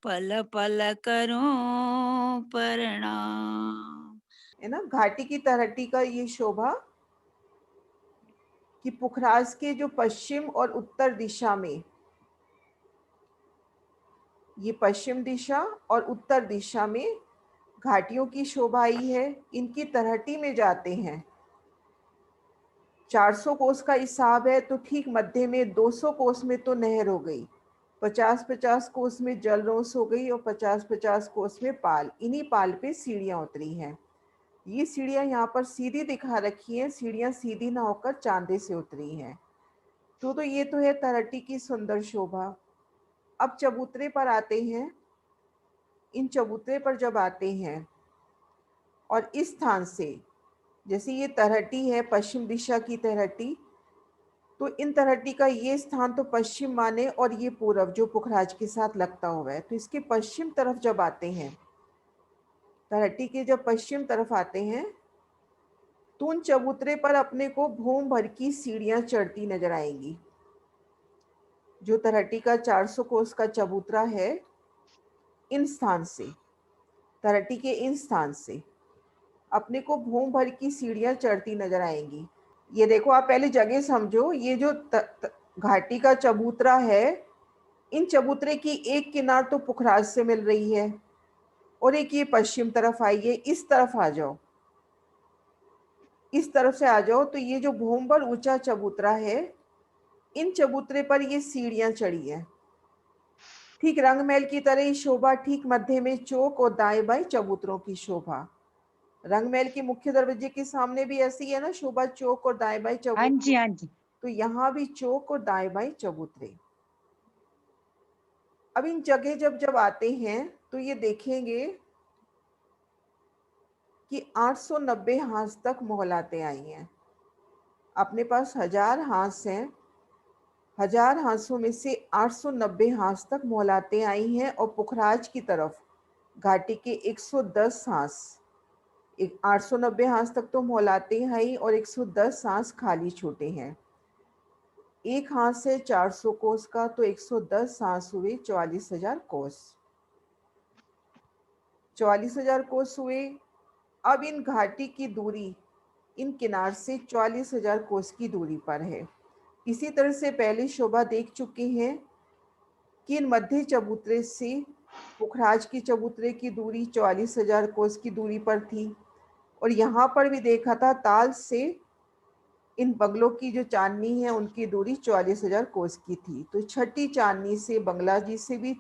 पल पल करूं प्रणाम। है ना। घाटी की तलहटी का ये शोभा कि पुखराज के जो पश्चिम और उत्तर दिशा में, ये पश्चिम दिशा और उत्तर दिशा में घाटियों की शोभा आई है। इनकी तलहटी में जाते हैं 400 कोस का हिसाब है, तो ठीक मध्य में 200 कोस में तो नहर हो गई, 50-50 कोस में जलरोस हो गई और 50-50 कोस में पाल। इन्हीं पाल पे सीढ़ियां उतरी हैं। ये सीढ़ियां यहाँ पर सीधी दिखा रखी हैं, सीढ़ियां सीधी ना होकर चांदे से उतरी हैं। तो ये तो है तलहटी की सुंदर शोभा। अब चबूतरे पर आते हैं। इन चबूतरे पर जब आते हैं और इस स्थान से, जैसे ये तलहटी है पश्चिम दिशा की तलहटी, तो इन तलहटी का ये स्थान तो पश्चिम माने और ये पूरब जो पुखराज के साथ लगता हुआ है, तो इसके पश्चिम तरफ जब आते हैं, तलहटी के जब पश्चिम तरफ आते हैं, तो उन चबूतरे पर अपने को भूम भर की सीढ़ियां चढ़ती नजर आएंगी। जो तलहटी का 400 कोस का चबूतरा है, इन स्थान से, तलहटी के इन स्थान से अपने को भूम भर की सीढ़ियां चढ़ती नजर आएंगी। ये देखो, आप पहले जगह समझो। ये जो घाटी का चबूतरा है, इन चबूतरे की एक किनार तो पुखराज से मिल रही है और एक ये पश्चिम तरफ आई है। इस तरफ आ जाओ, इस तरफ से आ जाओ, तो ये जो भूमभर ऊंचा चबूतरा है, इन चबूतरे पर ये सीढ़ियां चढ़ी है। ठीक रंगमहल की तरह ही शोभा, ठीक मध्य में चौक और दाएं बाएं चबूतरों की शोभा। रंगमहल के मुख्य दरवाजे के सामने भी ऐसी है ना शोभा, चौक और दाएं बाएं हाँ जी, चबूतरे। हाँ जी। तो यहाँ भी चौक और दाएं बाएं चबूतरे। अब इन जगह जब जब आते हैं तो ये देखेंगे कि 890 हांस तक मोहलातें आई हैं। अपने पास 1000 हांस हैं। 1000 हांसों में से 890 हांस तक मोहलातें आई हैं और पुखराज की तरफ घाटी के 110 हांस, 890 हांस तक तो मोहलातें आई और 110 हांस खाली छूटे हैं। एक हांस है 400 कोस का, तो 110 हांस हुए 44,000 कोस। 44,000 कोस हुए। अब इन घाटी की दूरी इन किनार से 44,000 कोस की दूरी पर है। इसी तरह से पहले शोभा देख चुके हैं कि इन मध्य चबूतरे से पुखराज की चबूतरे की दूरी 44,000 कोस की दूरी पर थी। और यहाँ पर भी देखा था ताल से इन बंगलों की जो चांदनी है उनकी दूरी 44,000 कोस की थी। तो छठी चांदनी से बंगला जी से भी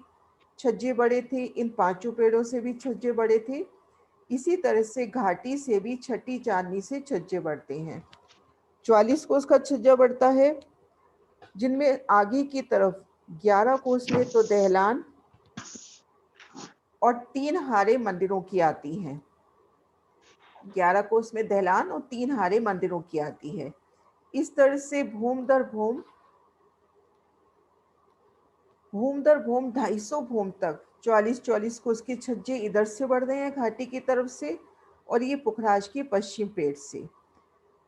छज्जे बड़े थे, इन पांचों पेड़ों से भी छज्जे बड़े थे। इसी तरह से घाटी से भी छठी चांदनी से छज्जे बढ़ते हैं। 44 कोस का छज्जा बढ़ता है, जिनमें आगे की तरफ 11 कोस में तो दहलान और 3 हारे मंदिरों की आती हैं। 11 कोस में दहलान और 3 हारे मंदिरों की आती है। इस तरह से भूम दर भूम, भूम दर भूम 250 भूम तक 44-44 कोस के छज्जे इधर से बढ़ रहे हैं घाटी की तरफ से, और ये पुखराज के पश्चिम पेड़ से।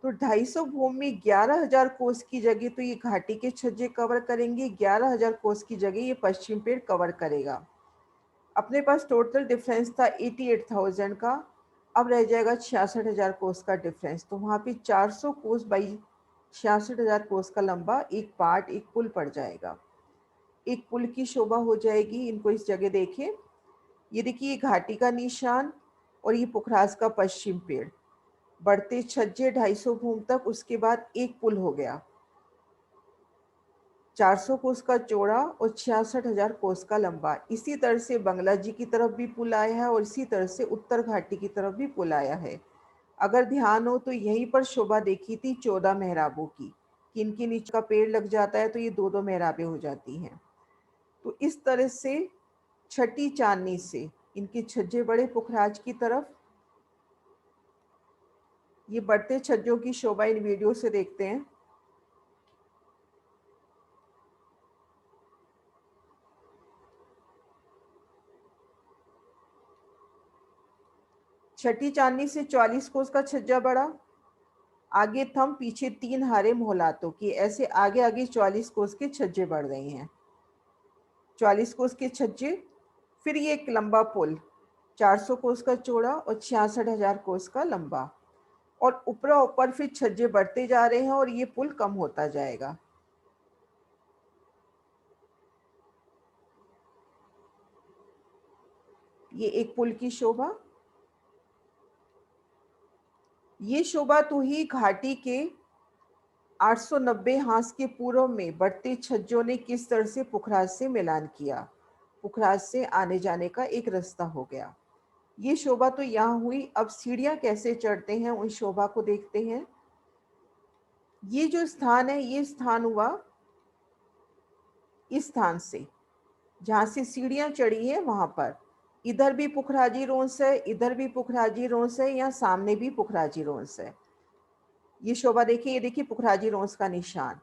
तो 250 भूमि में 11,000 कोस की जगह तो ये घाटी के छज्जे कवर करेंगे, 11,000 कोस की जगह ये पश्चिम पेड़ कवर करेगा। अपने पास टोटल डिफरेंस था 88,000 का, अब रह जाएगा 66,000 कोस का डिफरेंस। तो वहाँ पे 400 कोस बाई 66,000 कोस का लंबा एक पार्ट, एक पुल पड़ जाएगा। एक पुल की शोभा हो जाएगी। इनको इस जगह देखें, ये देखिए घाटी का निशान और ये पुखराज का पश्चिम पेड़, बढ़ते छज्जे 250 भूम तक, उसके बाद एक पुल हो गया 400 कोस का चौड़ा और 66,000 कोस का लंबा। इसी तरह से बंगला जी की तरफ भी पुल आया है और इसी तरह से उत्तर घाटी की तरफ भी पुल आया है। अगर ध्यान हो तो यहीं पर शोभा देखी थी 14 मेहराबों की, कि इनके नीचे का पेड़ लग जाता है तो ये दो दो मेहराबें हो जाती हैं। तो इस तरह से छठी चांदनी से इनके छज्जे बड़े पुखराज की तरफ। ये बढ़ते छज्जों की शोभा इन वीडियो से देखते हैं। छठी चांदनी से 44 कोस का छज्जा बढ़ा, आगे थम पीछे 3 हारे मोहलातों की, ऐसे आगे आगे 44 कोस के छज्जे बढ़ रहे हैं। 44 कोस के छज्जे फिर ये एक लंबा पुल 400 कोस का चौड़ा और 66,000 कोस का लंबा, और ऊपरा ऊपर फिर छज्जे बढ़ते जा रहे हैं और ये पुल कम होता जाएगा। ये एक पुल की शोभा। ये शोभा तो ही घाटी के 890 हांस के पूर्व में बढ़ते छज्जों ने किस तरह से पुखराज से मिलान किया, पुखराज से आने जाने का एक रास्ता हो गया। ये शोभा तो यहाँ हुई। अब सीढ़ियां कैसे चढ़ते हैं उन शोभा को देखते हैं। ये जो स्थान है, ये स्थान हुआ इस स्थान से, जहां से सीढ़ियां चढ़ी है वहां पर। इधर भी पुखराजी रोंस है, इधर भी पुखराजी रोंस है, यहाँ सामने भी पुखराजी रोंस है। ये शोभा देखिए, ये देखिए पुखराजी रोंस का निशान।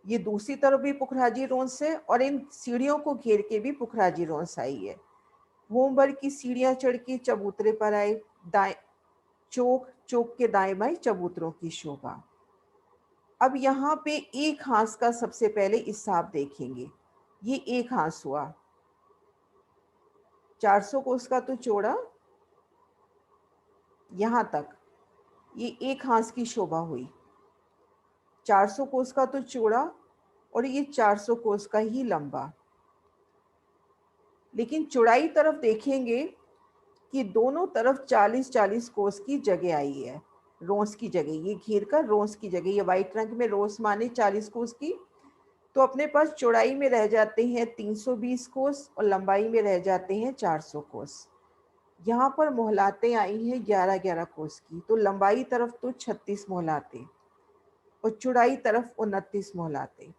ये दूसरी तरफ भी पुखराजी रोंस है और इन सीढ़ियों को घेर के भी पुखराजी रोंस आई है। होमभर की सीढ़ियां चढ़ के चबूतरे पर आए। दाएं चौक, चौक के दाएं बाएं चबूतरों की शोभा। अब यहाँ पे एक हांस का सबसे पहले हिसाब देखेंगे। ये एक हांस हुआ, 400 कोस का तो चौड़ा, यहाँ तक ये एक हांस की शोभा हुई। 400 कोस का तो चौड़ा और ये 400 कोस का ही लंबा। लेकिन चौड़ाई तरफ देखेंगे कि दोनों तरफ 40-40 कोस की जगह आई है, रोंस की जगह। ये घेर कर रोंस की जगह, ये व्हाइट रंग में रोंस माने 40 कोस की, तो अपने पास चौड़ाई में रह जाते हैं 320 कोस और लंबाई में रह जाते हैं 400 कोस। यहाँ पर मोहलातें आई हैं 11-11 कोस की, तो लंबाई तरफ तो 36 मोहलातें और चौड़ाई तरफ 29 मोहलातें।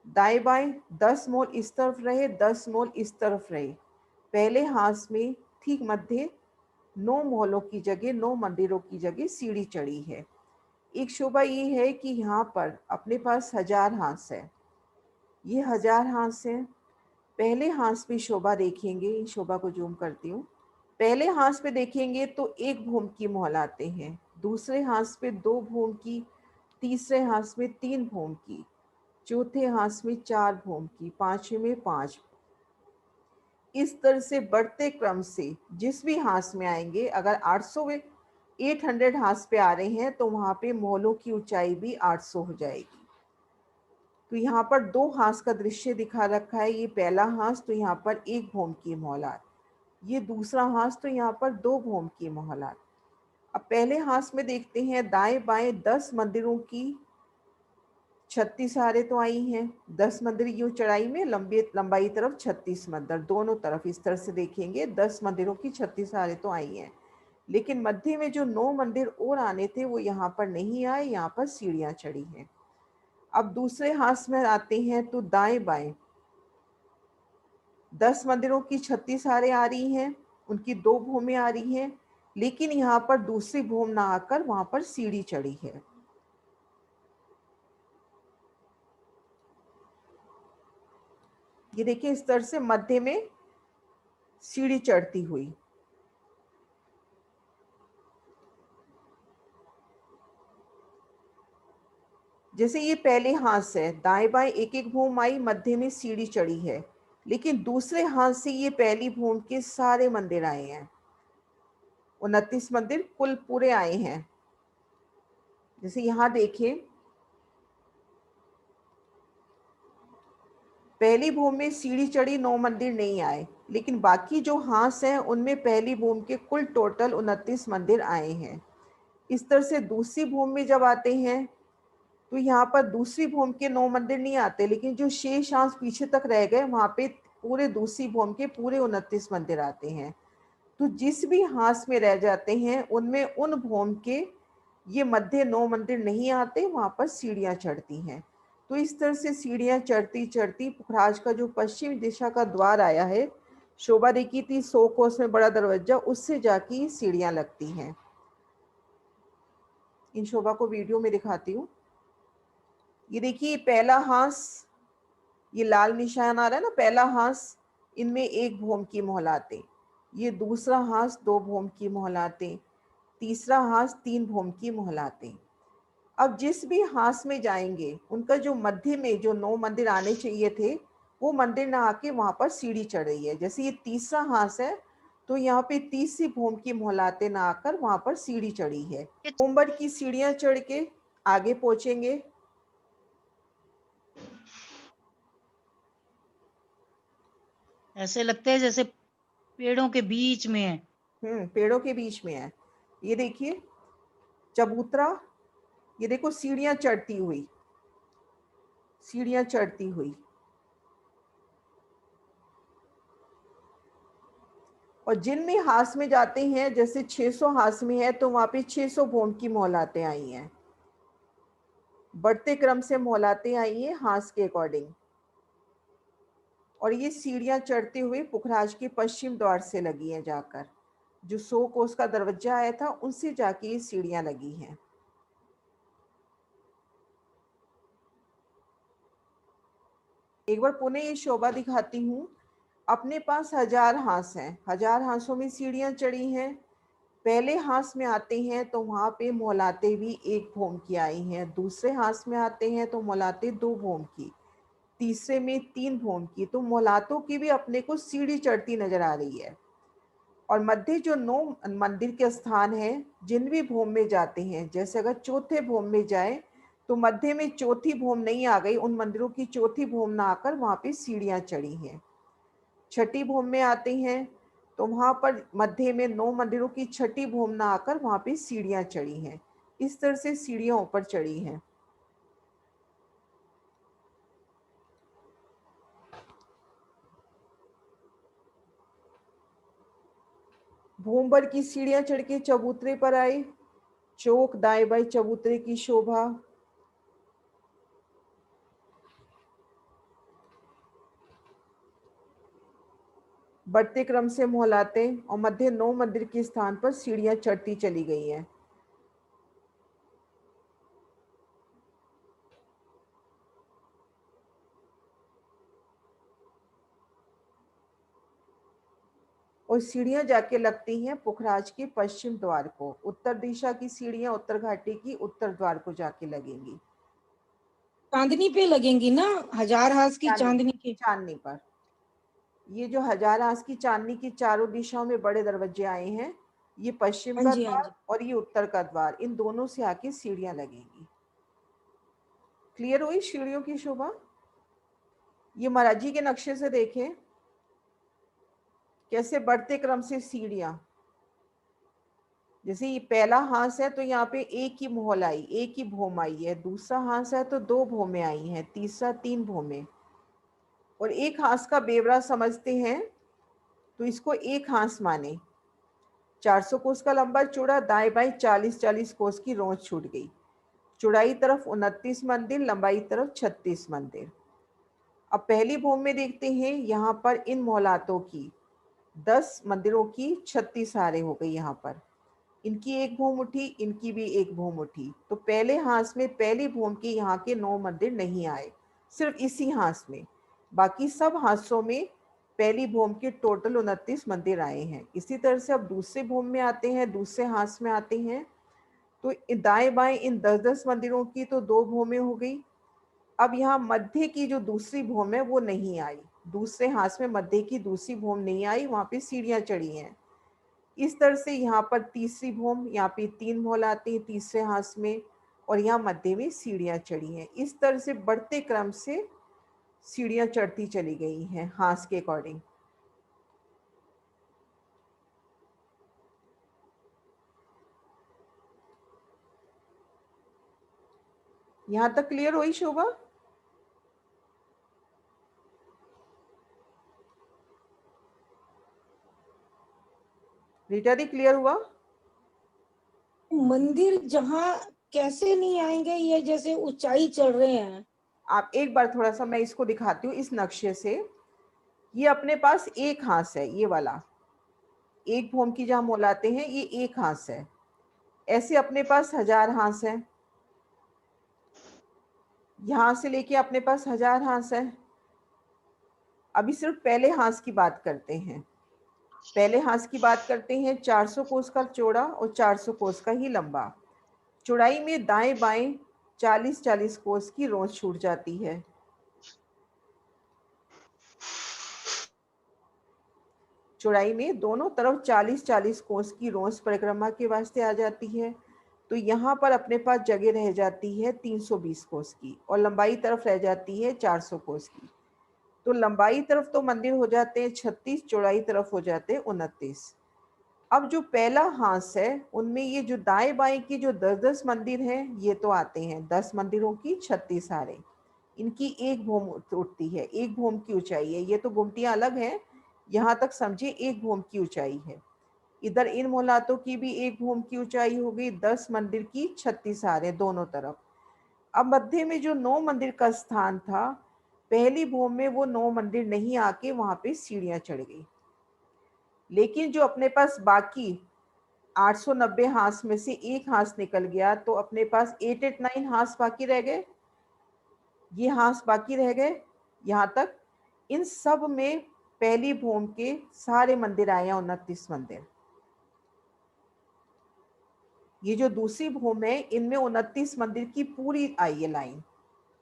दाएं बाएं 10 मोल इस तरफ रहे, 10 मोल इस तरफ रहे। पहले हांस में ठीक मध्य 9 मोहलों की जगह, 9 मंदिरों की जगह सीढ़ी चढ़ी है। एक शोभा ये है कि यहाँ पर अपने पास 1000 हांस है। ये 1000 हांस है। पहले हांस पे शोभा देखेंगे, इन शोभा को जूम करती हूँ। पहले हांस पे देखेंगे तो 1 भूम की मोहलाते हैं, दूसरे हांस पे 2 भूम की, तीसरे हांस में 3 भूम की, चौथे हांस में 4 भूम की, पांचवें में 5। इस तरह से बढ़ते क्रम से जिस भी हांस में आएंगे, अगर 800 हांस पे आ रहे हैं तो वहां पे मोहलों की ऊंचाई भी 800 हो जाएगी। तो यहाँ पर 2 हांस का दृश्य दिखा रखा है। ये पहला हांस तो यहाँ पर 1 भूम की मोहलात, ये दूसरा हांस तो यहाँ पर 2 भूम की मोहलात। अब पहले हांस में देखते हैं, दाएं बाएं 10 मंदिरों की 36 हारे तो आई हैं। 10 मंदिर यूं चढ़ाई में, लंबाई तरफ 36 मंदिर, दोनों तरफ इस तरह से देखेंगे 10 मंदिरों की 36 हारे तो आई हैं। लेकिन मध्य में जो 9 मंदिर और आने थे वो यहाँ पर नहीं आए, यहाँ पर सीढ़ियां चढ़ी हैं। अब दूसरे हांस में आते हैं तो दाएं बाएं 10 मंदिरों की 36 हारें आ रही हैं, उनकी 2 भूमें आ रही हैं, लेकिन यहाँ पर दूसरी भूम ना आकर वहां पर सीढ़ी चढ़ी है। ये देखिए इस तरह से मध्य में सीढ़ी चढ़ती हुई। जैसे ये पहले हाथ है, दाएं बाएं एक एक भूम आई, मध्य में सीढ़ी चढ़ी है। लेकिन दूसरे हाथ से ये पहली भूम के सारे मंदिर आए हैं, 29 मंदिर कुल पूरे आए हैं। जैसे यहाँ देखें, पहली भूम में सीढ़ी चढ़ी 9 मंदिर नहीं आए, लेकिन बाकी जो हांस हैं उनमें पहली भूम के कुल टोटल 29 मंदिर आए हैं। इस तरह से दूसरी भूम में जब आते हैं तो यहाँ पर दूसरी भूम के 9 मंदिर नहीं आते, लेकिन जो शेष हांस पीछे तक रह गए वहां पे पूरे दूसरी भूम के पूरे 29 मंदिर आते हैं। तो जिस भी हांस में रह जाते हैं उनमें उन भूम के ये मध्य 9 मंदिर नहीं आते, वहां पर सीढ़ियां चढ़ती हैं। तो इस तरह से सीढ़ियां चढ़ती चढ़ती पुखराज का जो पश्चिम दिशा का द्वार आया है, शोभा देखी थी 100 कोस में बड़ा दरवाजा, उससे जाके सीढ़ियां लगती हैं। इन शोभा को वीडियो में दिखाती हूँ। ये देखिए पहला हांस, ये लाल निशान आ रहा है ना, पहला हांस, इनमें 1 भूम की मोहलातें। ये दूसरा हांस 2 भूम की मोहलातें, तीसरा हांस 3 भूम की मोहलातें। अब जिस भी हांस में जाएंगे उनका जो मध्य में जो 9 मंदिर आने चाहिए थे वो मंदिर ना आके वहां पर सीढ़ी चढ़ रही है। जैसे ये तीसरा हांस है, तो यहाँ पे तीसरी भूम की मोहलाते ना आकर वहां पर सीढ़ी चढ़ी है। भूमबर की सीढ़ियां चढ़ के आगे पहुंचेंगे। ऐसे लगता है जैसे पेड़ों के बीच में है। पेड़ों के बीच में है। ये देखिए चबूतरा, ये देखो सीढ़ियां चढ़ती हुई, सीढ़ियां चढ़ती हुई। और जिनमें हास में जाते हैं, जैसे 600 हास में है तो वहां पे 600 भोम की मोहलातें आई हैं। बढ़ते क्रम से मोहलातें आई हैं हास के अकॉर्डिंग। और ये सीढ़ियां चढ़ते हुए पुखराज के पश्चिम द्वार से लगी हैं जाकर। जो 100 कोस का दरवाजा आया था उनसे जाके ये सीढ़ियां लगी हैं। एक बार पुनः ये शोभा दिखाती हूँ। अपने पास 1000 हांस हैं, 1000 हांसों में सीढ़ियां चढ़ी हैं। पहले हांस में आते हैं तो वहां पे मोहलाते भी 1 भोम की आई हैं। दूसरे हांस में आते हैं तो मोहलाते 2 भोम की, तीसरे में 3 भोम की। तो मोहलातों की भी अपने को सीढ़ी चढ़ती नजर आ रही है। और मध्य जो 9 मंदिर के स्थान है, जिन भी भोम में जाते हैं, जैसे अगर चौथे भोम में जाए तो मध्य में चौथी भोम नहीं आ गई, उन मंदिरों की चौथी भोम ना आकर वहां पे सीढ़ियां चढ़ी हैं। छठी भूम में आते हैं तो वहां पर मध्य में 9 मंदिरों की छठी भूम ना आकर वहां पे सीढ़ियां चढ़ी हैं। इस तरह से सीढ़ियां ऊपर चढ़ी हैं। भूम पर की सीढ़ियां चढ़ के चबूतरे पर आए। चौक दाएं बाएं चबूतरे की शोभा। बढ़ते क्रम से मोहलाते और मध्य 9 मंदिर के स्थान पर सीढ़ियां चढ़ती चली गई हैं। और सीढ़ियां जाके लगती हैं पुखराज के पश्चिम द्वार को। उत्तर दिशा की सीढ़ियां उत्तर घाटी की उत्तर द्वार को जाके लगेंगी। चांदनी पे लगेंगी ना, 1000 हाथ की चांदनी के। चांदनी पर ये जो 1000 हाथ की चांदनी की चारों दिशाओं में बड़े दरवाजे आए हैं, ये पश्चिम हाँ का जी, हाँ द्वार जी। और ये उत्तर का द्वार, इन दोनों से आके सीढ़ियां लगेंगी। क्लियर हुई सीढ़ियों की शोभा? ये महाराज जी के नक्शे से देखें कैसे बढ़ते क्रम से सीढ़ियां। जैसे ये पहला हांस है तो यहाँ पे एक ही मोहल आई, एक ही भोम आई है। दूसरा हांस है तो 2 भोमें आई हैं, तीसरा 3 भोमें। और एक हांस का बेवरा समझते हैं तो इसको एक हांस माने। 400 कोस का लंबा चौड़ा, दाएं बाएं 40-40 कोस की रोंच छूट गई। चौड़ाई तरफ 29 मंदिर, लंबाई तरफ 36 मंदिर। अब पहली भूम में देखते हैं, यहाँ पर इन मोहलातों की 10 मंदिरों की 36 हारे हो गई। यहाँ पर इनकी एक भूम उठी, इनकी भी एक भूम उठी। तो पहले हांस में पहली भूम के यहाँ के 9 मंदिर नहीं आए, सिर्फ इसी हांस में। बाकी सब हांसों में पहली भूम के टोटल 29 मंदिर आए हैं। इसी तरह से अब दूसरे भूम में आते हैं, दूसरे हांस में आते हैं तो दाएं बाएं इन 10-10 मंदिरों की तो 2 भूमें हो गई। अब यहाँ मध्य की जो दूसरी भूम है वो नहीं आई। दूसरे हांस में मध्य की दूसरी भूम नहीं आई, वहां पे सीढ़ियां चढ़ी हैं। इस तरह से यहाँ पर तीसरी भूम, यहाँ पे 3 मोल आते हैं तीसरे हांस में, और यहाँ मध्य में सीढ़ियां चढ़ी हैं। इस तरह से बढ़ते क्रम से सीढ़ियां चढ़ती चली गई हैं हांस के अकॉर्डिंग। यहाँ तक क्लियर हुई शोभा? रीटा दी क्लियर हुआ? मंदिर जहाँ कैसे नहीं आएंगे, ये जैसे ऊंचाई चढ़ रहे हैं। आप एक बार थोड़ा सा मैं इसको दिखाती हूँ इस नक्शे से। ये अपने पास एक हांस है, ये वाला एक भूम की जहाँ मोलाते हैं, ये एक हांस है। ऐसे अपने पास 1000 हांस है, यहां से लेके अपने पास 1000 हांस है। अभी सिर्फ पहले हांस की बात करते हैं। पहले हांस की बात करते हैं, 400 कोस का चौड़ा और 400 कोस का ही लंबा। चौड़ाई में दाएं बाएं 40-40 कोस की रोंच छूट जाती है। चौड़ाई में दोनों तरफ 40-40 कोस की रोज परिक्रमा के वास्ते आ जाती है। तो यहाँ पर अपने पास जगह रह जाती है 320 कोस की और लंबाई तरफ रह जाती है 400 कोस की। तो लंबाई तरफ तो मंदिर हो जाते हैं 36, चौड़ाई तरफ हो जाते हैं 29। अब जो पहला हांस है उनमें ये जो दाएं बाएं की जो 10-10 मंदिर हैं ये तो आते हैं 10 मंदिरों की 36 हारें। इनकी एक भूम उठती है, एक भूम की ऊंचाई है। ये तो गुमटियां अलग हैं, यहाँ तक समझिए एक भूम की ऊंचाई है। इधर इन मोहलातों की भी एक भूम की ऊंचाई हो गई, 10 मंदिर की 36 हारें दोनों तरफ। अब मध्य में जो 9 मंदिर का स्थान था, पहली भूम में वो 9 मंदिर नहीं आके वहां पे सीढ़ियां चढ़ गई। लेकिन जो अपने पास बाकी 890 हांस में से एक हांस निकल गया, तो अपने पास 889 हांस बाकी रह गए। ये हांस बाकी रह गए यहाँ तक। इन सब में पहली भूम के सारे मंदिर आए हैं, 29 मंदिर। ये जो दूसरी भूम है इनमें 29 मंदिर की पूरी आई है लाइन।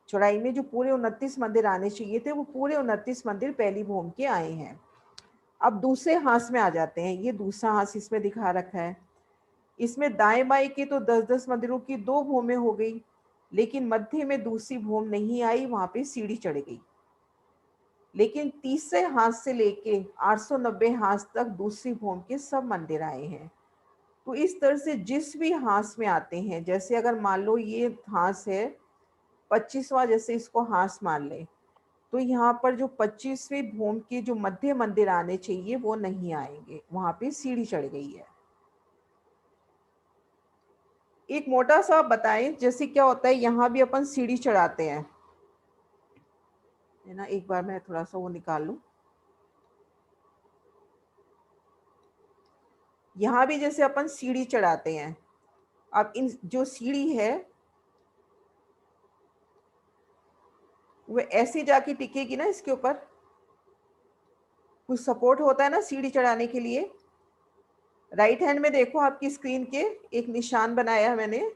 चौड़ाई में जो पूरे 29 मंदिर आने चाहिए थे वो पूरे 29 मंदिर पहली भूम के आए हैं। अब दूसरे हांस में आ जाते हैं। ये दूसरा हांस इसमें दिखा रखा है। इसमें दाएं बाएं की तो 10-10 मंदिरों की 2 भूमें हो गई, लेकिन मध्य में दूसरी भूम नहीं आई, वहां पे सीढ़ी चढ़ गई। लेकिन तीसरे हांस से लेके 890 हांस तक दूसरी भूम के सब मंदिर आए हैं। तो इस तरह से जिस भी हांस में आते हैं, जैसे अगर मान लो ये हांस है 25वां, जैसे इसको हांस मान ले, तो यहाँ पर जो 25वीं भूम के जो मध्य मंदिर आने चाहिए वो नहीं आएंगे, वहां पे सीढ़ी चढ़ गई है। एक मोटा सा बताएं, जैसे क्या होता है यहाँ भी अपन सीढ़ी चढ़ाते हैं, है ना। एक बार मैं थोड़ा सा वो निकाल लूं। यहाँ भी जैसे अपन सीढ़ी चढ़ाते हैं। अब इन जो सीढ़ी है वो ऐसे जाके टिकेगी ना, इसके ऊपर कुछ सपोर्ट होता है ना सीढ़ी चढ़ाने के लिए। राइट हैंड में देखो आपकी स्क्रीन के एक निशान बनाया है मैंने,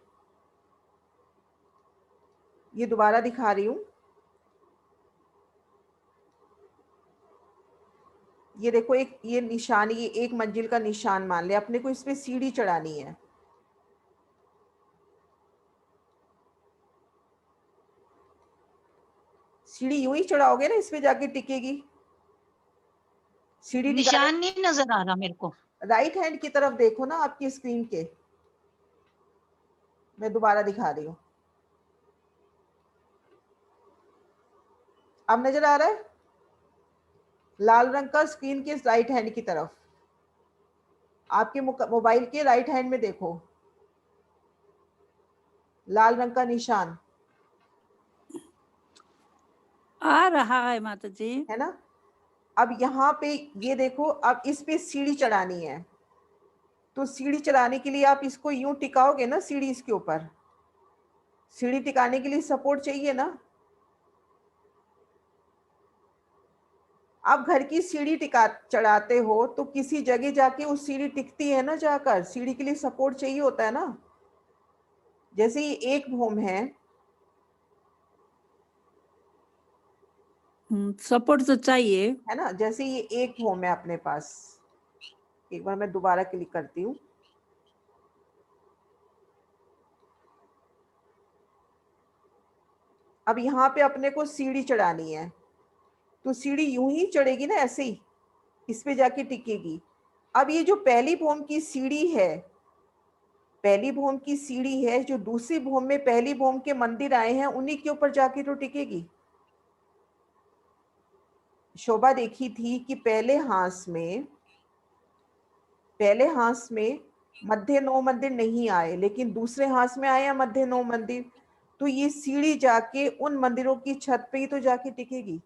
ये दोबारा दिखा रही हूं। ये देखो एक ये निशान, ये एक मंजिल का निशान मान ले, अपने को इस पे सीढ़ी चढ़ानी है। सीढ़ी यूं ही चढ़ाओगे ना, इस पे जाके टिकेगी। सीढ़ी टिकाने, निशान नहीं नजर आ रहा मेरे को। राइट हैंड की तरफ देखो ना आपकी स्क्रीन के, मैं दोबारा दिखा रही हूँ। अब नजर आ रहा है? लाल रंग का स्क्रीन के राइट हैंड की तरफ, आपके मोबाइल के राइट हैंड में देखो, लाल रंग का निशान आ रहा है माता जी। है ना। अब यहाँ पे ये देखो, अब इस पे सीढ़ी चढ़ानी है। तो सीढ़ी चढ़ाने के लिए आप इसको यूं टिकाओगे ना, सीढ़ी इसके ऊपर। सीढ़ी टिकाने के लिए सपोर्ट चाहिए ना। आप घर की सीढ़ी टिका चढ़ाते हो तो किसी जगह जाके उस सीढ़ी टिकती है ना, जाकर सीढ़ी के लिए सपोर्ट चाहिए होता है ना। जैसे ये एक भूम है सपोर्ट तो चाहिए। ना, जैसे ये एक भूम है अपने पास। एक बार मैं दोबारा क्लिक करती हूँ। अब यहाँ पे अपने को सीढ़ी चढ़ानी है, तो सीढ़ी यूं ही चढ़ेगी ना, ऐसे ही इस पे जाके टिकेगी। अब ये जो पहली भूम की सीढ़ी है, पहली भूम की सीढ़ी है, जो दूसरी भूम में पहली भूम के मंदिर आए हैं उन्हीं के ऊपर जाके तो टिकेगी। शोभा देखी थी कि पहले हांस में मध्य 9 मंदिर नहीं आए, लेकिन दूसरे हांस में आए हैं मध्य 9 मंदिर। तो ये सीढ़ी जाके उन मंदिरों की छत पे ही तो जाके टिकेगी।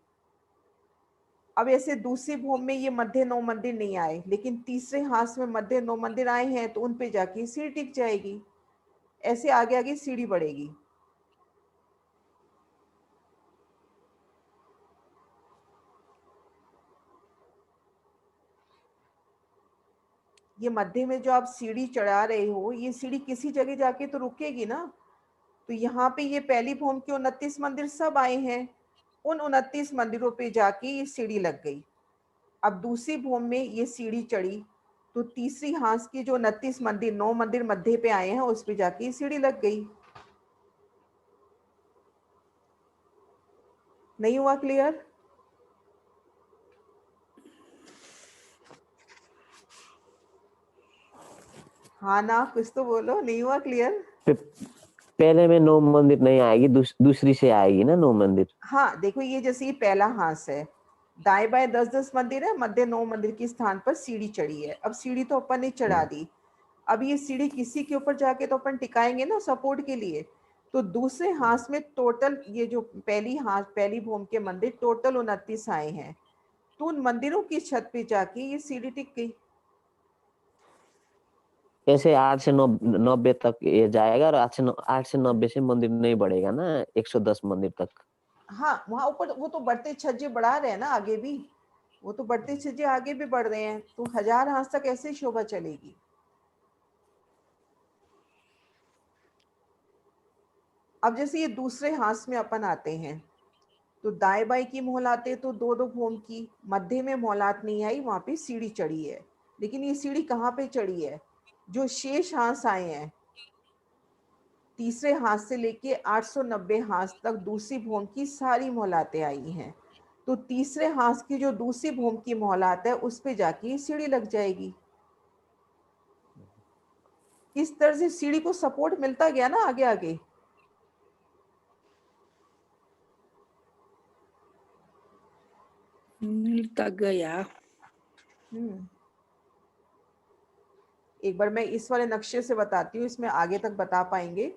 अब ऐसे दूसरी भूम में ये मध्य 9 मंदिर नहीं आए, लेकिन तीसरे हांस में मध्य 9 मंदिर आए हैं, तो उन पे जाके सीढ़ी टिक जाएगी। ऐसे आगे आगे सीढ़ी बढ़ेगी। ये मध्य में जो आप सीढ़ी चढ़ा रहे हो, ये सीढ़ी किसी जगह जाके तो रुकेगी ना। तो यहाँ पे ये पहली भूम के 29 मंदिर सब आए हैं, उन 29 मंदिरों पे जाके ये सीढ़ी लग गई। अब दूसरी भूम में ये सीढ़ी चढ़ी, तो तीसरी हांस की जो 29 मंदिर 9 मंदिर मध्य पे आए हैं उस पे जाके ये सीढ़ी लग गई। नहीं हुआ क्लियर? हाँ ना, कुछ तो बोलो, नहीं हुआ क्लियर? पहले में 9 मंदिर नहीं आएगी, दूसरी से आएगी ना 9 मंदिर। हाँ देखो, ये जैसे ये पहला हांस है, दाएं बाएं 10-10 मंदिर है, मध्य 9 मंदिर के स्थान पर सीढ़ी चढ़ी है। अब सीढ़ी तो अपन ने चढ़ा दी, अब ये सीढ़ी किसी के ऊपर जाके तो अपन टिकाएंगे ना सपोर्ट के लिए। तो दूसरे हांस में टोटल ये जो पहली भूम के मंदिर टोटल 29 आए हैं, तो उन मंदिरों की छत पे जाके ये सीढ़ी टिक गई। ऐसे 8 से 90 तक ये जाएगा, और 8 से 90 से मंदिर नहीं बढ़ेगा ना 110 मंदिर तक। हाँ, वहां ऊपर वो तो बढ़ते छज्जे बढ़ा रहे हैं ना, आगे भी वो तो बढ़ते छज्जे आगे भी बढ़ रहे हैं, तो 1000 हांस तक ऐसे ही शोभा चलेगी। अब जैसे ये दूसरे हांस में अपन आते हैं, तो दाएं बाएं की मोहलाते तो दो दो भूम की, मध्य में मोहलात नहीं आई, वहां पे सीढ़ी चढ़ी है। लेकिन ये सीढ़ी कहाँ पे चढ़ी है? जो शेष हांस आए हैं तीसरे हाथ से लेके 890 हाथ तक दूसरी भूम की सारी मोहलातें आई हैं, तो तीसरे हाथ की जो दूसरी भूम की मोहलात है उस पे जाके सीढ़ी लग जाएगी। इस तरह से सीढ़ी को सपोर्ट मिलता गया ना आगे आगे। मिलता गया। एक बार मैं इस वाले नक्शे से बताती हूँ, इसमें आगे तक बता पाएंगे।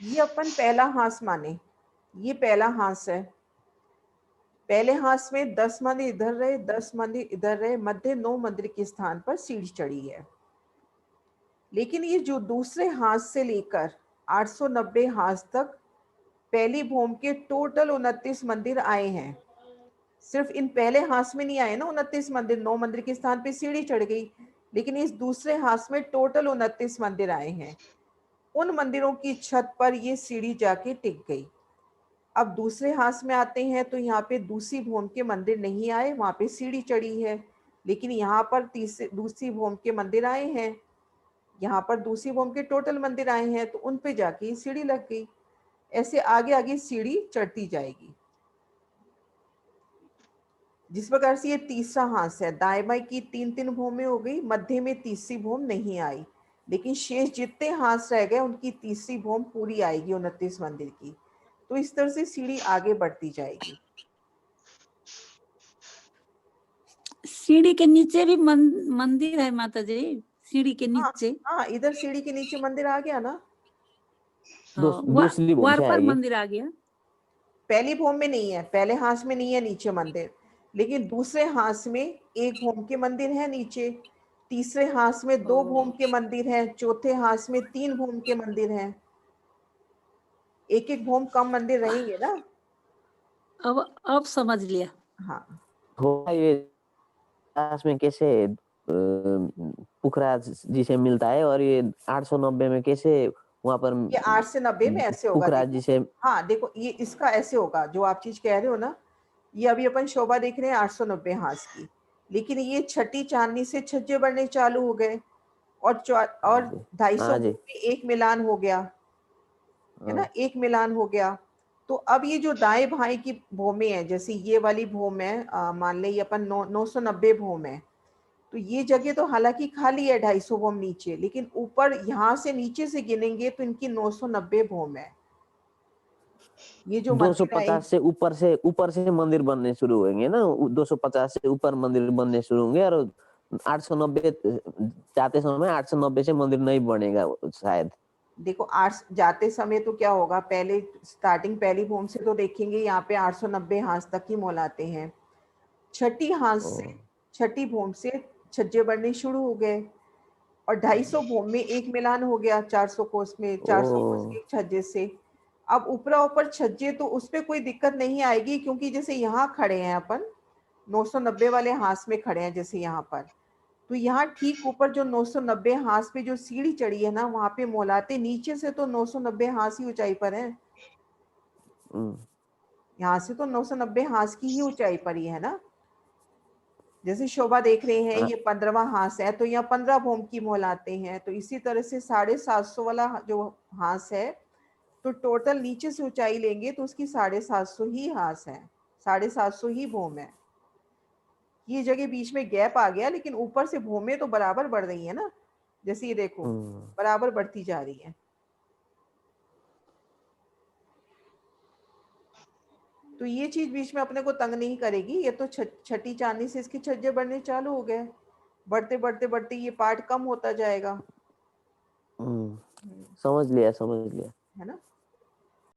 ये अपन पहला हांस माने, ये पहला हांस है। पहले हांस में 10 मंदिर इधर रहे, 10 मंदिर इधर रहे, मध्य 9 मंदिर के स्थान पर सीढ़ी चढ़ी है। लेकिन ये जो दूसरे हांस से लेकर 890 हांस तक पहली भूम के टोटल 29 मंदिर आए हैं। सिर्फ इन पहले हांस में नहीं आए ना 29 मंदिर, 9 मंदिर के स्थान पे सीढ़ी चढ़ गई, लेकिन इस दूसरे हांस में टोटल 29 मंदिर आए हैं। उन मंदिरों की छत पर ये सीढ़ी जाके टिक गई। अब दूसरे हांस में आते हैं, तो यहाँ पे दूसरी भूम के मंदिर नहीं आए, वहां पे सीढ़ी चढ़ी है। लेकिन यहाँ पर दूसरी भूम के मंदिर आए हैं, यहाँ पर दूसरी भूम के टोटल मंदिर आए हैं, तो उन पे जाके सीढ़ी लग गई। ऐसे आगे आगे सीढ़ी चढ़ती जाएगी। जिस प्रकार से ये तीसरा हांस है, दाएं बाएं की 3-3 भूमें हो गई, मध्य में तीसरी भूम नहीं आई, लेकिन शेष जितने हांस रह गए उनकी तीसरी भूम पूरी आएगी 29 मंदिर की। तो इस तरह से सीढ़ी आगे बढ़ती जाएगी। सीढ़ी के नीचे भी मंदिर है माता जी, सीढ़ी के हाँ नीचे। हाँ, इधर सीढ़ी के नीचे मंदिर आ गया ना। दूसरी भूम वार से पर आएगी। मंदिर आ गया। पहली भूम में नहीं है, पहले हांस में नहीं है नीचे मंदिर, लेकिन दूसरे हांस में एक भूम के मंदिर है नीचे, तीसरे हांस में 2 भूम के मंदिर हैं, चौथे हांस में 3 भूम के मंदिर हैं। एक एक भूम कम मंदिर रहेंगे ना। अब समझ लिया। हाँ, थोड़ा ये दास में कैसे पुखराज जी से मिलता है, और ये 890 में कैसे वहां पर ये 8 से 90 में ऐसे होगा। पुखराज जी से। हाँ देखो, ये इसका ऐसे होगा जो आप चीज कह रहे हो ना। ये अभी अपन शोभा देख रहे हैं 890 हांस की, लेकिन ये छठी चांदनी से छज्जे बढ़ने चालू हो गए, और 250 हाँ जी, में एक मिलान हो गया, है ना, एक मिलान हो गया। तो अब ये जो दाएं भाई की भूमि है, जैसे ये वाली भूम है, मान ले ये अपन 990 भूम है, तो ये जगह तो हालांकि खाली है 250 भूम नीचे, लेकिन ऊपर यहाँ से नीचे से गिनेंगे तो इनकी 990 भूम है। ये जो मंदिर है 250 से ऊपर से मंदिर बनने शुरू होंगे ना, 250 से ऊपर मंदिर बनने शुरू होंगे, और 890 जाते समय 890 से मंदिर नहीं बनेगा शायद। देखो, 8 जाते समय तो क्या होगा, पहले स्टार्टिंग पहली भूम से तो देखेंगे यहाँ पे 890 हांस तक की मोहलाते हैं। छठी हांस से छठी भूम से छज्जे बढ़ने शुरू हो गए, और 250 भूम में एक मिलान हो गया 400 कोस में, 400 कोस के एक छज्जे से। अब ऊपरा ऊपर छज्जे तो उस पर कोई दिक्कत नहीं आएगी, क्योंकि जैसे यहाँ खड़े हैं अपन 990 वाले हांस में खड़े हैं जैसे यहाँ पर, तो यहाँ ठीक ऊपर जो 990 हांस पे जो सीढ़ी चढ़ी है ना, वहां पे मोलाते नीचे से तो 990 हांस ही ऊंचाई पर है। यहाँ से तो 990 हांस की ही ऊंचाई पर ही है ना। जैसे शोभा देख रहे हैं, ये 15वां हांस है, तो यहाँ 15 भोम की मोलाते हैं। तो इसी तरह से 750 वाला जो हांस है, तो टोटल नीचे से ऊंचाई लेंगे तो उसकी 750 ही हांस है, 750 ही भोम है। ये जगह बीच में गैप आ गया, लेकिन ऊपर से भूमें तो बराबर बढ़ रही है ना। जैसे ये देखो बराबर बढ़ती जा रही है। तो ये चीज बीच में अपने को तंग नहीं करेगी। ये तो छठी चांदी से इसके छज्जे बढ़ने चालू हो गए। बढ़ते बढ़ते बढ़ते ये पार्ट कम होता जाएगा, समझ लिया है ना।